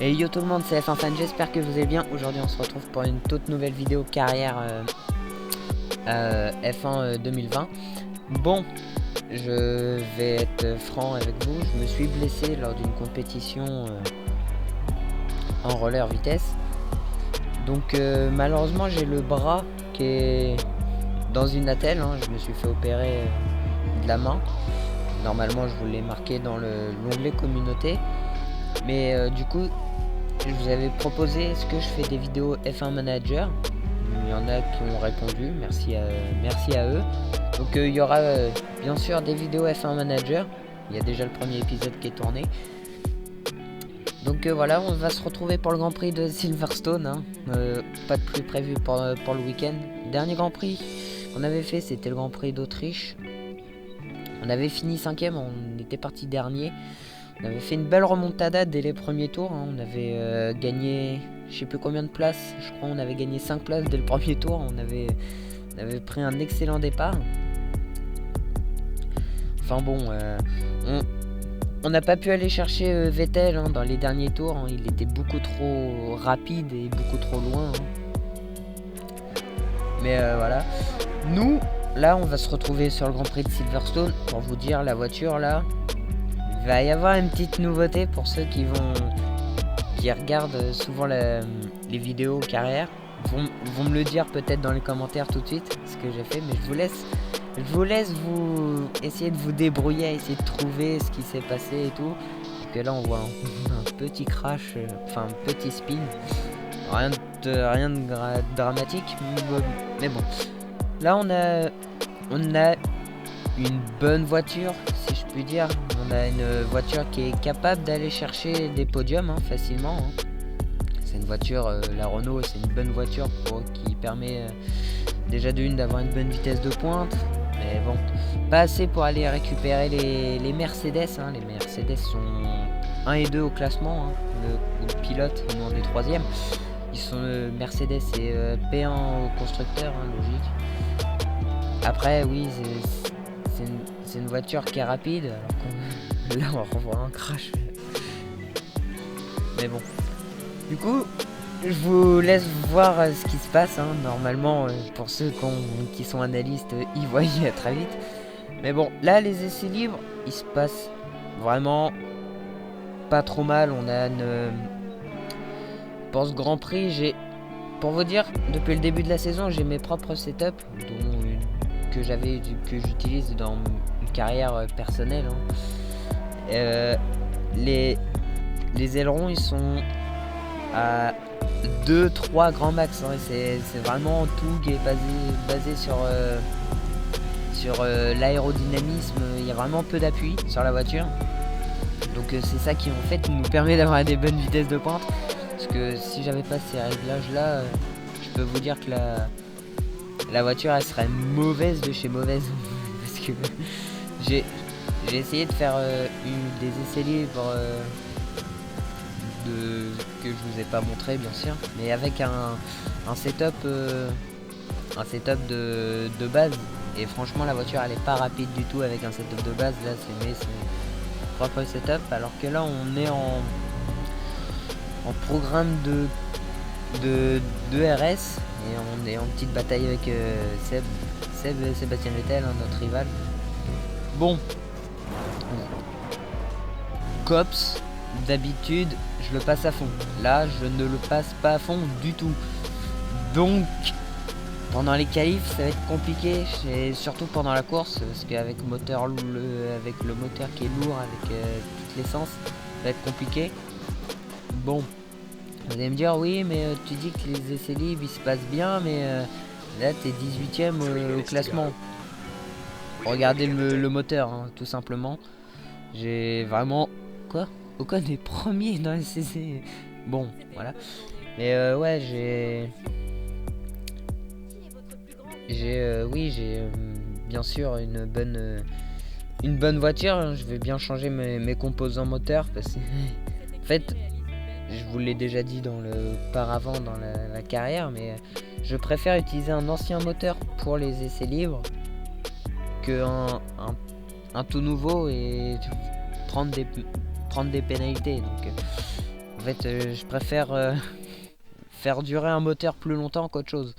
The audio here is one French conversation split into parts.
Et yo tout le monde, c'est F1 Fan, j'espère que vous allez bien. Aujourd'hui on se retrouve pour une toute nouvelle vidéo carrière F1 2020. Bon, je vais être franc avec vous, je me suis blessé lors d'une compétition en roller vitesse. Donc malheureusement j'ai le bras qui est dans une attelle, hein. Je me suis fait opérer de la main. Normalement je voulais marquer dans l'onglet communauté. Mais du coup je vous avais proposé, est-ce que je fais des vidéos F1 Manager? Il y en a qui ont répondu, merci à eux. Donc il y aura bien sûr des vidéos F1 Manager. Il y a déjà le premier épisode qui est tourné. Donc voilà, on va se retrouver pour le Grand Prix de Silverstone, hein. Pas de plus prévu pour le week-end. Dernier Grand Prix qu'on avait fait, c'était le Grand Prix d'Autriche. On avait fini 5ème, on était parti dernier. On avait fait une belle remontada dès les premiers tours, hein. On avait gagné, je sais plus combien de places, je crois on avait gagné 5 places dès le premier tour. On avait pris un excellent départ. Enfin bon, on n'a pas pu aller chercher Vettel, hein, dans les derniers tours, hein. Il était beaucoup trop rapide et beaucoup trop loin, hein. Mais voilà. Nous, là, on va se retrouver sur le Grand Prix de Silverstone. Pour vous dire, la voiture, là, il va y avoir une petite nouveauté pour ceux qui regardent souvent les vidéos carrière. Vont me le dire peut-être dans les commentaires tout de suite, ce que j'ai fait. Mais je vous laisse vous essayer de vous débrouiller, essayer de trouver ce qui s'est passé et tout. Parce que là, on voit un petit crash, enfin un petit spin. Rien de dramatique, mais bon. Là, on a une bonne voiture, si je puis dire. On a une voiture qui est capable d'aller chercher des podiums, hein, facilement, hein. C'est une voiture, la Renault, c'est une bonne voiture qui permet déjà d'avoir une bonne vitesse de pointe. Mais bon, pas assez pour aller récupérer les Mercedes, hein. Les Mercedes sont 1 et 2 au classement, hein. Le pilote, nous on est 3ème. Ils sont Mercedes et P1 au constructeur, hein, logique. Après, oui, c'est une voiture qui est rapide, alors là on revoit un crash. Mais bon, du coup, je vous laisse voir ce qui se passe, hein. Normalement, pour ceux qui sont analystes, ils voient très vite. Mais bon, là, les essais libres, ils se passent vraiment pas trop mal. On a pour ce Grand Prix, pour vous dire, depuis le début de la saison, j'ai mes propres setups, dont que j'utilise dans une carrière personnelle, hein. Les ailerons, ils sont à 2-3 grands max, hein. C'est vraiment tout qui est basé sur l'aérodynamisme. Il y a vraiment peu d'appui sur la voiture. Donc c'est ça qui en fait nous permet d'avoir des bonnes vitesses de pointe. Parce que si j'avais pas ces réglages là, je peux vous dire que la voiture elle serait mauvaise de chez mauvaise. Parce que j'ai essayé de faire des essais libres que je vous ai pas montré bien sûr, mais avec un setup de base. Et franchement la voiture elle est pas rapide du tout avec un setup de base. Là c'est mes propre setup, alors que là on est en programme de RS et on est en petite bataille avec Sébastien Vettel, hein, notre rival. Bon, Cops, d'habitude je le passe à fond. Là je ne le passe pas à fond du tout. Donc pendant les qualifs ça va être compliqué, et surtout pendant la course, parce qu'avec le moteur qui est lourd, avec toute l'essence, ça va être compliqué. Bon, vous allez me dire oui mais tu dis que les essais libres ils se passent bien, mais là t'es 18ème au classement. Regardez le moteur, hein, tout simplement. J'ai vraiment... Quoi ? Ocon est premier dans les essais. Bon, voilà. Mais ouais, j'ai bien sûr une bonne voiture. Je vais bien changer mes composants moteurs parce que en fait, je vous l'ai déjà dit auparavant dans la carrière, mais je préfère utiliser un ancien moteur pour les essais libres que un tout nouveau et prendre des pénalités. Donc En fait, je préfère faire durer un moteur plus longtemps qu'autre chose.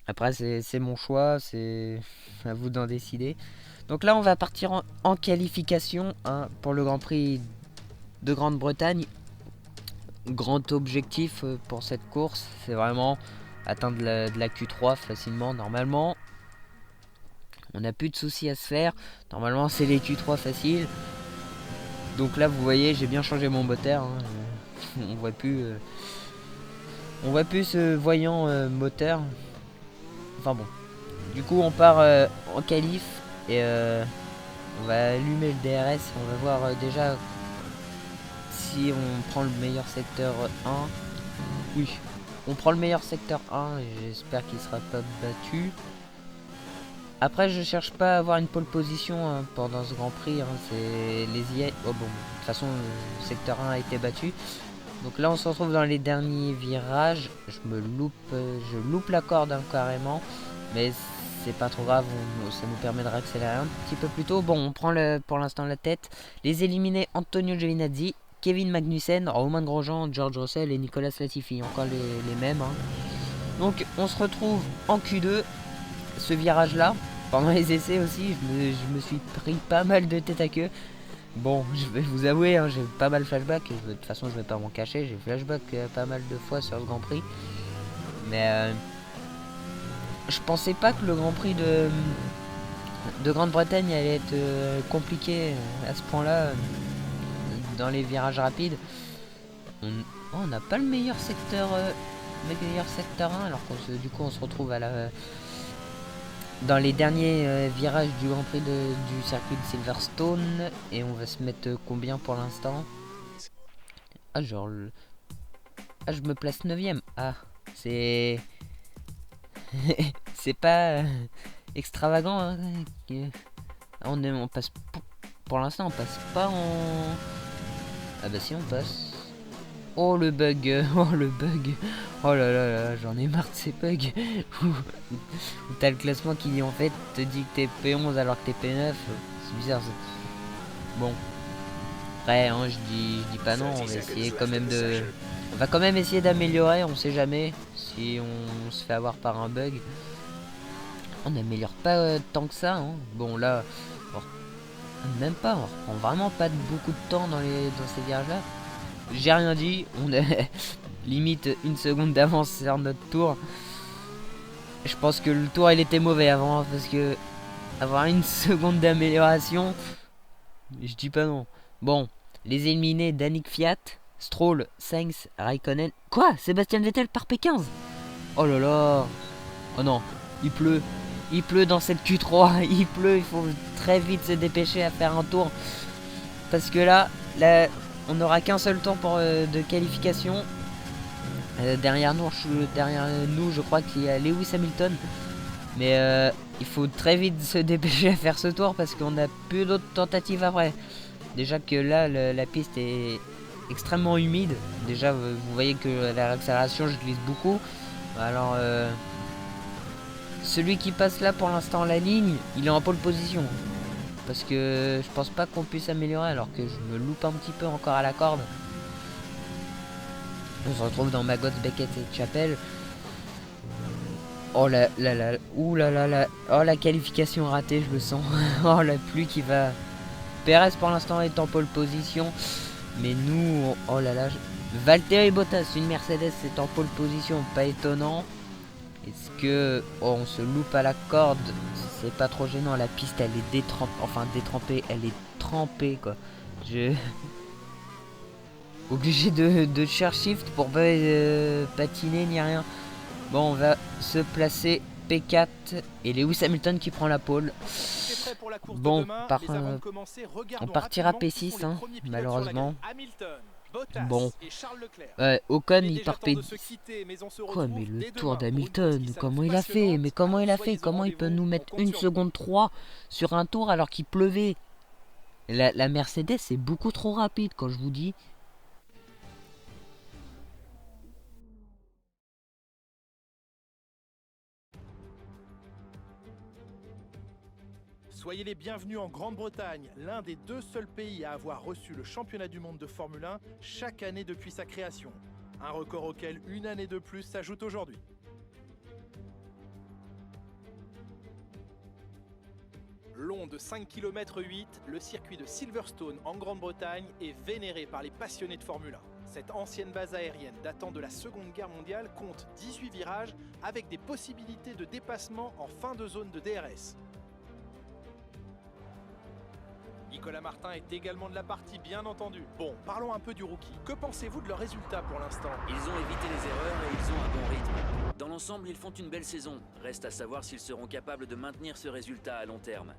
Après, c'est mon choix, c'est à vous d'en décider. Donc là, on va partir en qualification hein, pour le Grand Prix de Grande-Bretagne. Grand objectif pour cette course, c'est vraiment atteindre de la Q3 facilement. Normalement, on n'a plus de soucis à se faire. Normalement, c'est les Q3 faciles. Donc là, vous voyez, j'ai bien changé mon moteur. Hein. On voit plus ce voyant moteur. Enfin bon. Du coup, on part en qualif et on va allumer le DRS. On va voir déjà si on prend le meilleur secteur 1. Oui, on prend le meilleur secteur 1 et j'espère qu'il sera pas battu. Après, je cherche pas à avoir une pole position hein, pendant ce Grand Prix. Hein, c'est les IA. Oh bon, de toute façon, le secteur 1 a été battu. Donc là, on se retrouve dans les derniers virages. Je loupe la corde hein, carrément, mais c'est pas trop grave. Ça nous permet de réaccélérer un petit peu plus tôt. Bon, on prend pour l'instant la tête. Les éliminés Antonio Giovinazzi, Kevin Magnussen, Romain Grosjean, George Russell et Nicolas Latifi. Encore les mêmes. Hein. Donc, on se retrouve en Q2. Ce virage là, pendant les essais aussi, je me suis pris pas mal de tête à queue. Bon, je vais vous avouer, hein, j'ai pas mal flashback. De toute façon, je vais pas m'en cacher. J'ai flashback pas mal de fois sur le Grand Prix. Mais je pensais pas que le Grand Prix de Grande-Bretagne allait être compliqué à ce point-là dans les virages rapides. On n'a pas le meilleur secteur 1, alors du coup on se retrouve dans les derniers virages du Grand Prix du circuit de Silverstone. Et on va se mettre combien pour l'instant? Ah genre je me place 9ème. Ah c'est c'est pas extravagant hein. On passe pour l'instant on passe pas en... Ah bah si on passe. Oh le bug, oh le bug. Oh là là là, j'en ai marre de ces bugs. Où t'as le classement qui en fait te dit que t'es P11 alors que t'es P9. C'est bizarre ça. Bon. Après hein, je dis pas non, on va essayer quand même de... On va quand même essayer d'améliorer, on sait jamais si on se fait avoir par un bug. On n'améliore pas tant que ça. Hein. Bon là, même pas, on reprend vraiment pas beaucoup de temps dans ces virages là. J'ai rien dit, on a limite une seconde d'avance sur notre tour. Je pense que le tour il était mauvais avant parce que avoir une seconde d'amélioration, je dis pas non. Bon, les éliminés Danick Fiat, Stroll, Sainz, Raikkonen. Quoi? Sébastien Vettel par P15? Oh là là. Oh non, il pleut. Il pleut dans cette Q3, il pleut, il faut très vite se dépêcher à faire un tour. Parce que là on n'aura qu'un seul temps de qualification. Derrière nous, je crois qu'il y a Lewis Hamilton. Mais il faut très vite se dépêcher à faire ce tour parce qu'on n'a plus d'autres tentatives après. Déjà que là, la piste est extrêmement humide. Déjà, vous voyez que la réaccélération, je glisse beaucoup. Alors, celui qui passe là pour l'instant la ligne, il est en pole position. Parce que je pense pas qu'on puisse améliorer alors que je me loupe un petit peu encore à la corde. On se retrouve dans Maggots, Beckett et Chapelle. Oh là là là, ouh là là là, oh la qualification ratée, je le sens. Oh la pluie qui va. Perez pour l'instant est en pole position, mais nous, oh là là, Valtteri Bottas, une Mercedes est en pole position, pas étonnant. Est-ce que on se loupe à la corde? C'est pas trop gênant, la piste elle est détrempée, elle est trempée quoi. Obligé de share shift pour pas patiner ni rien. Bon, on va se placer P4 et Lewis Hamilton qui prend la pole. Bon, on partira P6 hein, malheureusement. Bon, Ocon il part P10. Quoi, mais le tour d'Hamilton, comment il a fait? Mais comment il a fait? Comment il peut nous mettre 1 seconde 3 sur un tour alors qu'il pleuvait? La Mercedes c'est beaucoup trop rapide quand je vous dis. Soyez les bienvenus en Grande-Bretagne, l'un des 2 seuls pays à avoir reçu le championnat du monde de Formule 1 chaque année depuis sa création. Un record auquel une année de plus s'ajoute aujourd'hui. Long de 5,8 km, le circuit de Silverstone en Grande-Bretagne est vénéré par les passionnés de Formule 1. Cette ancienne base aérienne datant de la Seconde Guerre mondiale compte 18 virages avec des possibilités de dépassement en fin de zone de DRS. Nicolas Martin est également de la partie, bien entendu. Bon, parlons un peu du rookie. Que pensez-vous de leurs résultats pour l'instant? Ils ont évité les erreurs et ils ont un bon rythme. Dans l'ensemble, ils font une belle saison. Reste à savoir s'ils seront capables de maintenir ce résultat à long terme.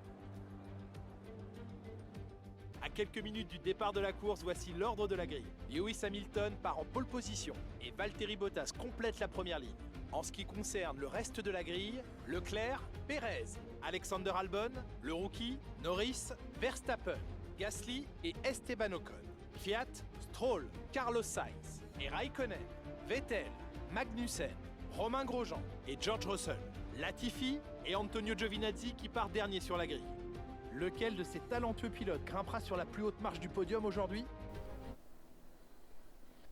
À quelques minutes du départ de la course, voici l'ordre de la grille. Lewis Hamilton part en pole position et Valtteri Bottas complète la première ligne. En ce qui concerne le reste de la grille, Leclerc, Perez, Alexander Albon, le rookie, Norris, Verstappen, Gasly et Esteban Ocon. Fiat, Stroll, Carlos Sainz et Raikkonen, Vettel, Magnussen, Romain Grosjean et George Russell. Latifi et Antonio Giovinazzi qui part dernier sur la grille. Lequel de ces talentueux pilotes grimpera sur la plus haute marche du podium aujourd'hui?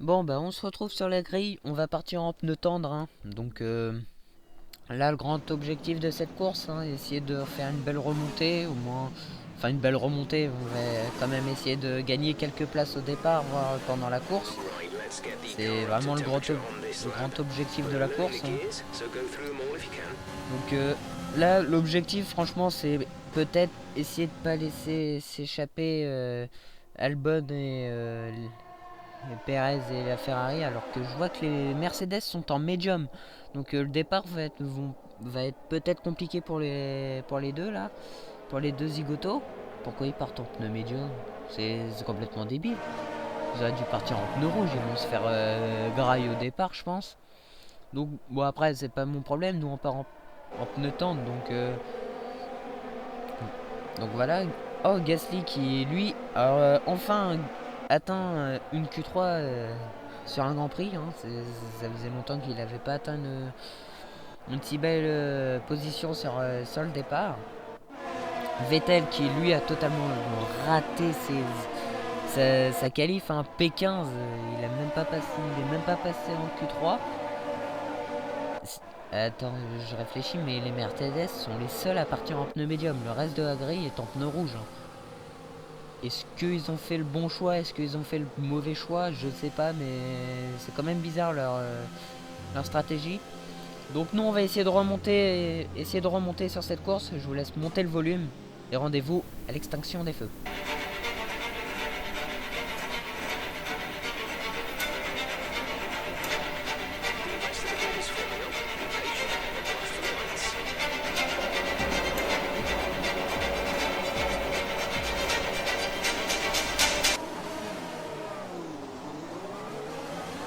Bon, bah on se retrouve sur la grille, on va partir en pneu tendre, hein. Donc là, le grand objectif de cette course, hein, essayer de faire une belle remontée, au moins, enfin une belle remontée, on va quand même essayer de gagner quelques places au départ, voire pendant la course. C'est vraiment le grand objectif de la course, hein. Donc là, l'objectif, franchement, c'est peut-être essayer de pas laisser s'échapper Albon et Perez et la Ferrari, alors que je vois que les Mercedes sont en médium. Donc le départ va être peut-être compliqué pour les deux là, pour les deux zigotos. Pourquoi ils partent en pneu médium? C'est complètement débile. Ils auraient dû partir en pneu rouge, ils vont se faire graille au départ, je pense. Donc bon, après c'est pas mon problème, nous on part en pneu tendre, donc voilà. Oh, Gasly qui lui enfin atteint une Q3 sur un Grand Prix, hein. Ça faisait longtemps qu'il n'avait pas atteint une si belle position sur le départ. Vettel qui lui a totalement raté sa qualif, hein. P15, il est même pas passé en Q3. Attends, je réfléchis, mais les Mercedes sont les seuls à partir en pneu médium. Le reste de la grille est en pneu rouge, hein. Est-ce qu'ils ont fait le bon choix? Est-ce qu'ils ont fait le mauvais choix? Je sais pas, mais c'est quand même bizarre leur stratégie. Donc nous, on va essayer de remonter sur cette course. Je vous laisse monter le volume et rendez-vous à l'extinction des feux.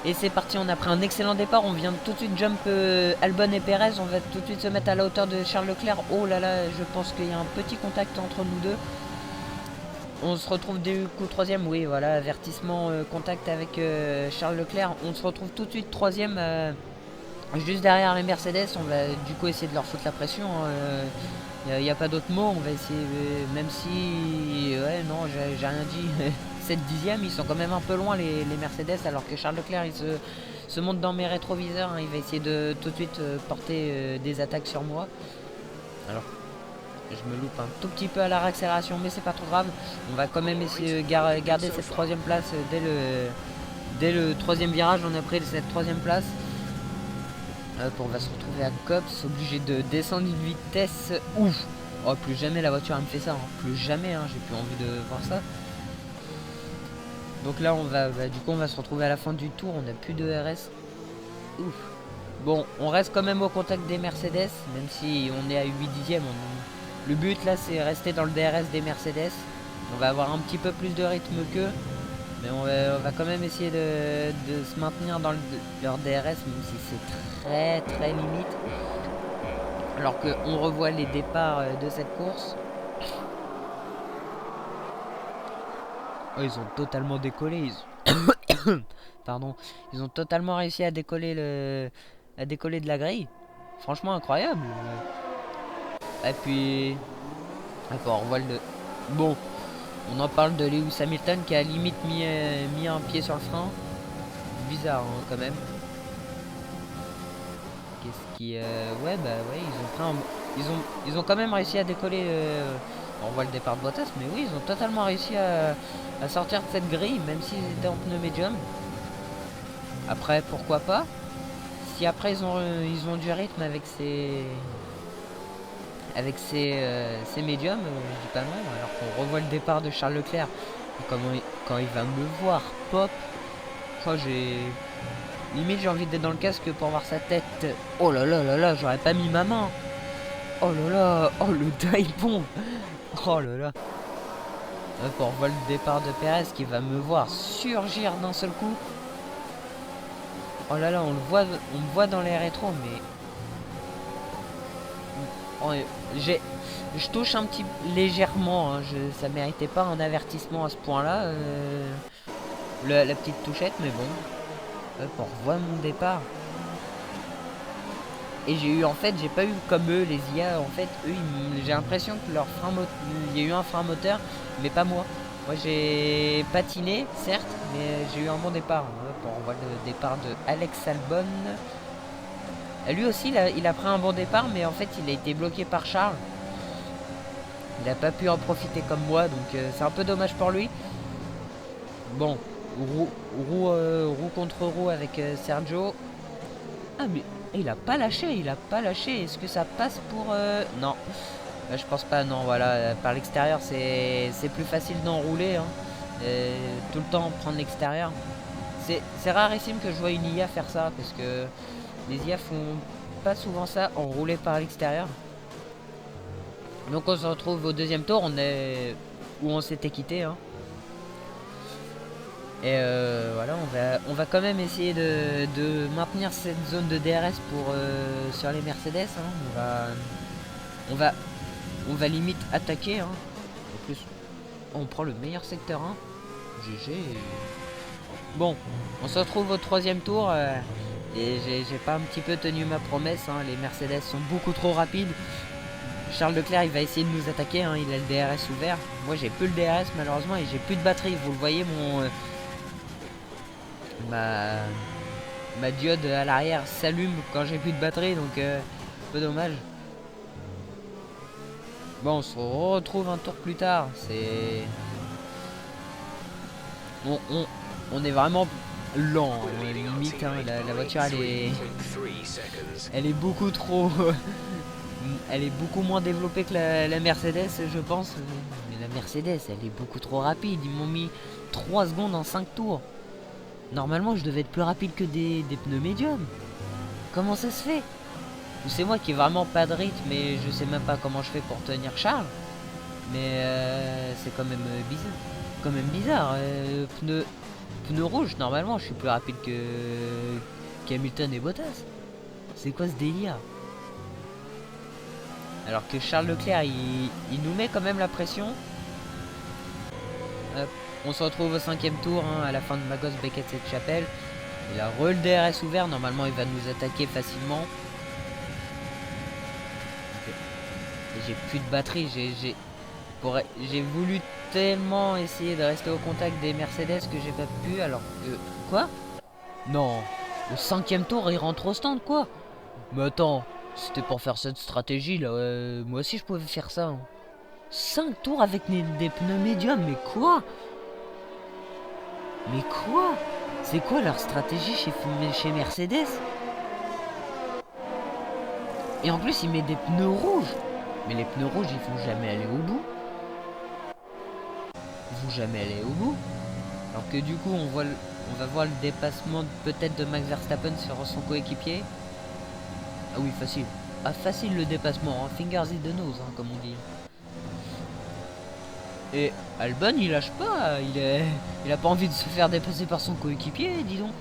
Et c'est parti, on a pris un excellent départ, on vient de tout de suite jump Albon et Perez, on va tout de suite se mettre à la hauteur de Charles Leclerc. Oh là là, je pense qu'il y a un petit contact entre nous deux. On se retrouve du coup troisième, oui voilà, avertissement contact avec Charles Leclerc. On se retrouve tout de suite troisième, juste derrière les Mercedes. On va du coup essayer de leur foutre la pression, il n'y a pas d'autre mot, on va essayer, même si, ouais non, j'ai rien dit. 7 dixièmes, ils sont quand même un peu loin les Mercedes, alors que Charles Leclerc il se monte dans mes rétroviseurs, hein. Il va essayer de tout de suite porter des attaques sur moi. Alors je me loupe un tout petit peu à la réaccélération, mais c'est pas trop grave. On va quand même essayer de garder cette troisième place dès le troisième virage. On a pris cette troisième place. Hop, on va se retrouver à Cops, obligé de descendre une vitesse. Ouf. Oh, plus jamais la voiture elle me fait ça, hein. Plus jamais, hein. J'ai plus envie de voir ça. Donc là on va du coup on va se retrouver à la fin du tour, on n'a plus de RS. Ouf. Bon, on reste quand même au contact des Mercedes, même si on est à 8 dixièmes. Le but là c'est rester dans le DRS des Mercedes. On va avoir un petit peu plus de rythme qu'eux, mais on va quand même essayer de se maintenir dans leur DRS, même si c'est très très limite. Alors qu'on revoit les départs de cette course. Oh, ils ont totalement décollé. Pardon. Ils ont totalement réussi à décoller de la grille. Franchement incroyable. Et puis D'accord, on voit le... Bon, on en parle de Lewis Hamilton qui a limite mis un pied sur le frein. Bizarre hein, quand même. Qu'est-ce qui... Ouais, bah ouais, ils ont quand même réussi à décoller... On voit le départ de Bottas, mais oui, ils ont totalement réussi à sortir de cette grille, même s'ils étaient en pneu médium. Après, pourquoi pas? Si après ils ont du rythme avec ces médiums, je dis pas non, alors qu'on revoit le départ de Charles Leclerc. Et quand il va me voir pop, limite j'ai envie d'être dans le casque pour voir sa tête. Oh là là là là, j'aurais pas mis ma main. Oh là là, oh le dive bomb. Oh là là. Hop, on revoit le départ de Perez qui va me voir surgir d'un seul coup. Oh là là, on me voit dans les rétros, mais... Oh, je touche un petit légèrement, hein, ça méritait pas un avertissement à ce point-là, la petite touchette, mais bon. Hop, on revoit mon départ. Et j'ai pas eu comme eux, les IA, en fait, eux, j'ai l'impression que leur frein moteur, il y a eu un frein moteur, mais pas moi. Moi j'ai patiné, certes, mais j'ai eu un bon départ. Hop, on voit le départ de Alex Albon. Lui aussi, il a pris un bon départ, mais en fait, il a été bloqué par Charles. Il n'a pas pu en profiter comme moi, donc c'est un peu dommage pour lui. Bon, roue contre roue avec Sergio. Ah, mais il a pas lâché, Est-ce que ça passe pour... Non, je pense pas, non, voilà. Par l'extérieur, c'est plus facile d'enrouler. Hein. Tout le temps prendre l'extérieur. C'est rarissime que je vois une IA faire ça, parce que les IA font pas souvent ça, enrouler par l'extérieur. Donc on se retrouve au deuxième tour, où on s'était quitté. Hein. Et voilà, on va quand même essayer de maintenir cette zone de DRS sur les Mercedes. Hein. On va limite attaquer. Hein. En plus, on prend le meilleur secteur 1. GG. Bon, on se retrouve au troisième tour. Et j'ai pas un petit peu tenu ma promesse. Hein. Les Mercedes sont beaucoup trop rapides. Charles Leclerc il va essayer de nous attaquer. Hein. Il a le DRS ouvert. Moi j'ai plus le DRS malheureusement et j'ai plus de batterie. Vous le voyez, ma diode à l'arrière s'allume quand j'ai plus de batterie, donc un peu dommage. Bon, on se retrouve un tour plus tard. On est vraiment lent, hein, limite. Hein, la voiture elle est beaucoup trop elle est beaucoup moins développée que la Mercedes, je pense. Mais la Mercedes elle est beaucoup trop rapide. Ils m'ont mis 3 secondes en 5 tours. Normalement, je devais être plus rapide que des pneus médiums. Comment ça se fait? Ou c'est moi qui ai vraiment pas de rythme et je sais même pas comment je fais pour tenir Charles. Mais c'est quand même bizarre. Pneu rouge, normalement, je suis plus rapide qu'Hamilton et Bottas. C'est quoi ce délire? Alors que Charles Leclerc, il nous met quand même la pression. Hop. On se retrouve au 5e tour, hein, à la fin de Magos Beckett cette chapelle. Il a le DRS ouvert, normalement il va nous attaquer facilement. J'ai plus de batterie, j'ai voulu tellement essayer de rester au contact des Mercedes que j'ai pas pu, alors que... Quoi? Non, au 5e tour il rentre au stand quoi? Mais attends, c'était pour faire cette stratégie là, moi aussi je pouvais faire ça. Hein. 5 tours avec des pneus médiums, mais quoi? Mais quoi? C'est quoi leur stratégie chez Mercedes? Et en plus, il met des pneus rouges. Mais les pneus rouges, ils vont jamais aller au bout. Alors que du coup, on va voir le dépassement peut-être de Max Verstappen sur son coéquipier. Ah oui, facile. Ah, facile le dépassement. Hein. Fingers in the nose, hein, comme on dit. Et Albon il lâche pas, il a pas envie de se faire dépasser par son coéquipier, dis donc.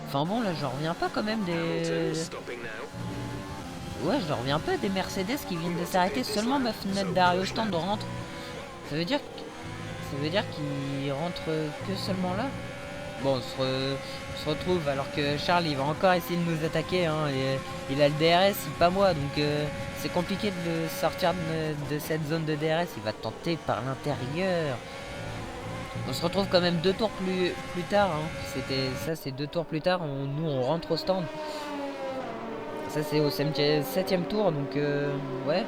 Enfin bon là j'en reviens pas quand même des... Ouais, j'en reviens pas des Mercedes qui viennent de s'arrêter, seulement ma fenêtre d'arrêt au stand rentre. Ça veut dire qu'il rentre que seulement là. Bon, on se retrouve alors que Charles il va encore essayer de nous attaquer, hein, et il a le DRS, pas moi, donc c'est compliqué de le sortir de cette zone de DRS. Il va tenter par l'intérieur. On se retrouve quand même 2 tours plus tard, hein. C'est 2 tours plus tard, nous on rentre au stand. Ça c'est au 7ème tour, donc ouais.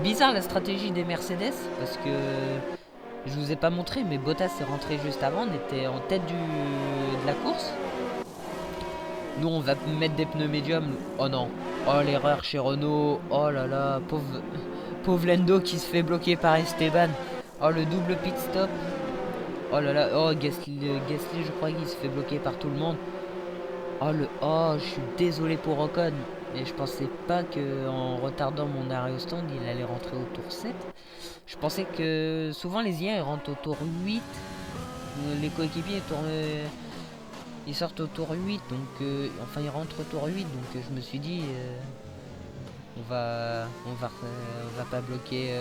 Bizarre la stratégie des Mercedes, parce que je vous ai pas montré, mais Bottas est rentré juste avant, on était en tête de la course. Nous on va mettre des pneus médiums. Oh non, oh l'erreur chez Renault, oh là là, pauvre Lando qui se fait bloquer par Esteban. Oh le double pit stop. Oh là là, oh Gasly je crois qu'il se fait bloquer par tout le monde. Oh je suis désolé pour Ocon, mais je pensais pas que en retardant mon arrêt au stand il allait rentrer au tour 7. Je pensais que souvent les IA ils rentrent au tour 8. Les coéquipiers ils sortent au tour 8, donc enfin ils rentrent au tour 8, donc je me suis dit on va pas bloquer.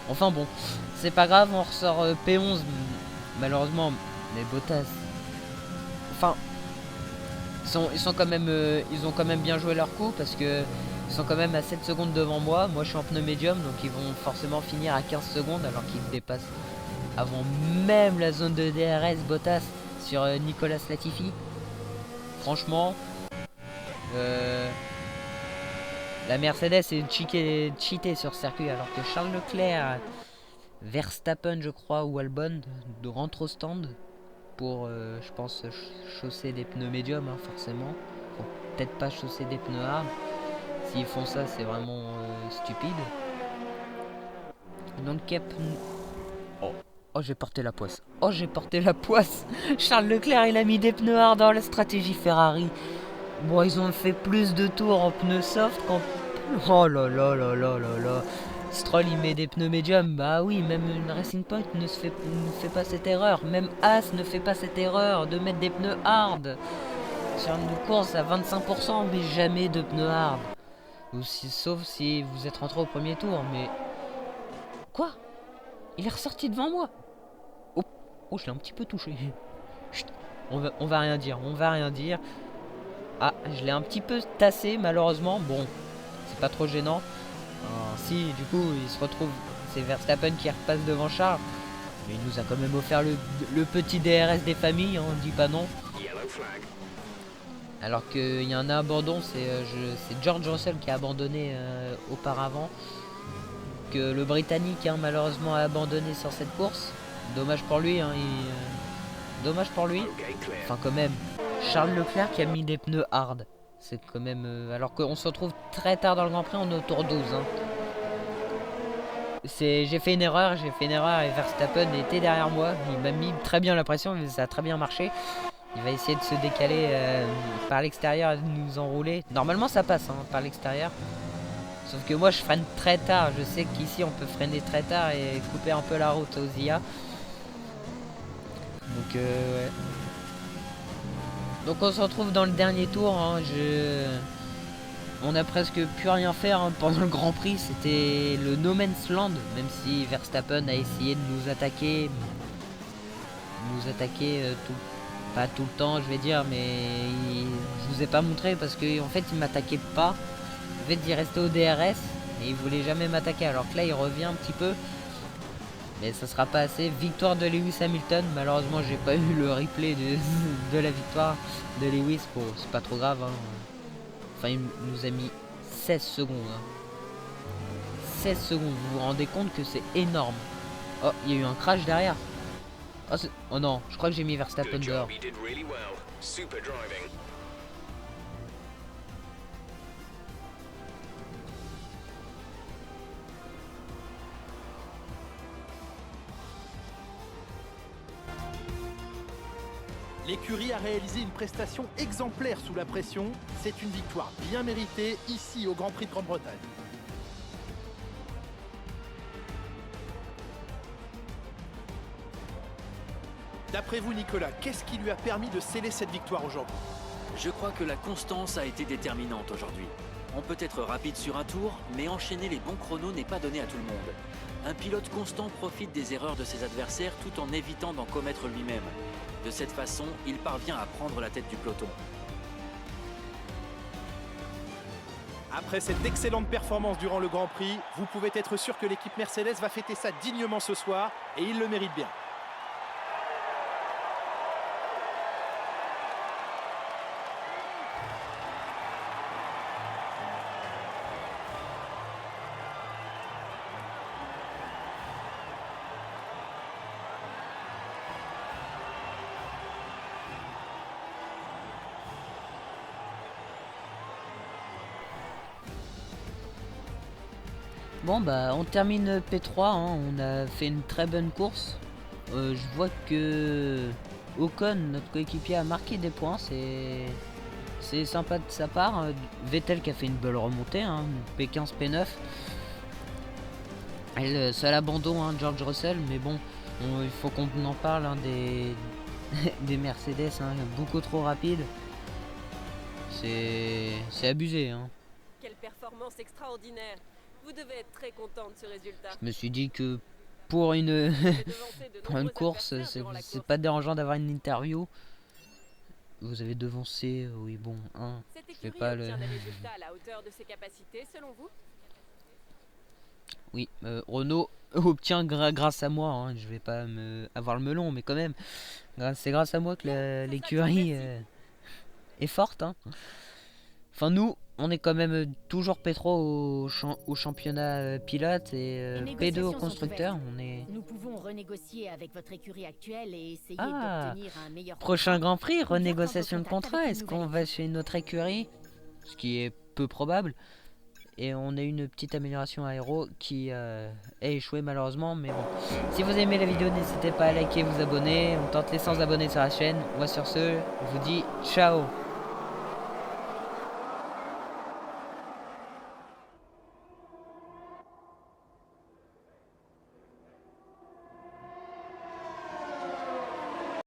Enfin bon, c'est pas grave, on ressort P11 malheureusement, mais Bottas. Enfin, ils ont quand même bien joué leur coup parce que ils sont quand même à 7 secondes devant moi. Moi je suis en pneu médium, donc ils vont forcément finir à 15 secondes alors qu'ils dépassent avant même la zone de DRS Bottas sur Nicolas Latifi. Franchement, la Mercedes est cheatée sur circuit alors que Charles Leclerc, Verstappen je crois ou Albon rentre au stand pour je pense chausser des pneus médiums, hein, forcément. Faut peut-être pas chausser des pneus hard. S'ils font ça c'est vraiment stupide. Donc cap. Oh j'ai porté la poisse. Oh j'ai porté la poisse. Charles Leclerc il a mis des pneus hard dans la stratégie Ferrari. Bon ils ont fait plus de tours en pneus soft qu'en... Oh là là là là là là. Stroll il met des pneus médiums. Bah oui, même une Racing Point ne fait pas cette erreur. Même As ne fait pas cette erreur de mettre des pneus hard. Sur une course à 25% mais jamais de pneus hard. Sauf si vous êtes rentré au premier tour. Mais... Quoi? Il est ressorti devant moi. Oh, je l'ai un petit peu touché. Chut, on va rien dire, Ah, je l'ai un petit peu tassé malheureusement. Bon, c'est pas trop gênant. Si, du coup, il se retrouve. C'est Verstappen qui repasse devant Charles. Mais il nous a quand même offert le petit DRS des familles, hein, on dit pas non. Alors qu'il y a un abandon, c'est George Russell qui a abandonné auparavant. Que le Britannique, hein, malheureusement, a abandonné sur cette course. Dommage pour lui, hein, dommage pour lui. Enfin quand même, Charles Leclerc qui a mis des pneus hard. C'est quand même... alors qu'on se retrouve très tard dans le Grand Prix, on est au tour 12. Hein. J'ai fait une erreur et Verstappen était derrière moi. Il m'a mis très bien la pression, mais ça a très bien marché. Il va essayer de se décaler par l'extérieur et de nous enrouler. Normalement ça passe, hein, par l'extérieur. Sauf que moi je freine très tard. Je sais qu'ici on peut freiner très tard et couper un peu la route aux IA. Donc ouais. Donc on se retrouve dans le dernier tour, hein. On a presque pu rien faire, hein, pendant le Grand Prix. C'était le No Man's Land. Même si Verstappen a essayé de nous attaquer. Pas tout le temps je vais dire. Mais je vous ai pas montré parce que en fait il m'attaquait pas. En fait il restait au DRS. Et il voulait jamais m'attaquer. Alors que là il revient un petit peu. Mais ça sera pas assez. Victoire de Lewis Hamilton. Malheureusement j'ai pas eu le replay de la victoire de Lewis. Bon, c'est pas trop grave, hein. Enfin il nous a mis 16 secondes, hein. 16 secondes, vous vous rendez compte que c'est énorme. Oh, il y a eu un crash derrière. Oh non, je crois que j'ai mis Verstappen dehors. L'écurie a réalisé une prestation exemplaire sous la pression. C'est une victoire bien méritée ici au Grand Prix de Grande-Bretagne. D'après vous, Nicolas, qu'est-ce qui lui a permis de sceller cette victoire aujourd'hui? Je crois que la constance a été déterminante aujourd'hui. On peut être rapide sur un tour, mais enchaîner les bons chronos n'est pas donné à tout le monde. Un pilote constant profite des erreurs de ses adversaires tout en évitant d'en commettre lui-même. De cette façon, il parvient à prendre la tête du peloton. Après cette excellente performance durant le Grand Prix, vous pouvez être sûr que l'équipe Mercedes va fêter ça dignement ce soir et il le mérite bien. Bon bah on termine P3, hein. On a fait une très bonne course. Je vois que Ocon, notre coéquipier, a marqué des points, c'est sympa de sa part. Vettel qui a fait une belle remontée, hein, P15, P9. Elle, seul abandon, hein, George Russell, mais bon, il faut qu'on en parle, hein, des Mercedes, hein, beaucoup trop rapides. C'est abusé, hein. Quelle performance extraordinaire. Vous devez être très content de ce résultat. Je me suis dit que pour une, pour une course, c'est pas dérangeant d'avoir une interview. Vous avez devancé, oui bon, hein. Cette Je fais écurie pas le... obtient des résultats à la hauteur de ses capacités, selon vous? Oui, Renault obtient grâce à moi, hein. Je vais pas avoir le melon, mais quand même, c'est grâce à moi que l'écurie est forte, hein. Enfin nous, on est quand même toujours P3 au championnat pilote et P2 au constructeur. On est... Nous pouvons renégocier avec votre écurie actuelle et essayer Ah, d'obtenir un meilleur prochain Grand Prix, Ou bien renégociation de prendre contact contrat. avec Est-ce une qu'on nouvelle va chez notre écurie? Ce qui est peu probable. Et on a eu une petite amélioration aéro qui a échoué malheureusement. Mais bon, si vous aimez la vidéo, n'hésitez pas à liker, vous abonner. On tente les 100 abonnés sur la chaîne. Moi sur ce, je vous dis ciao.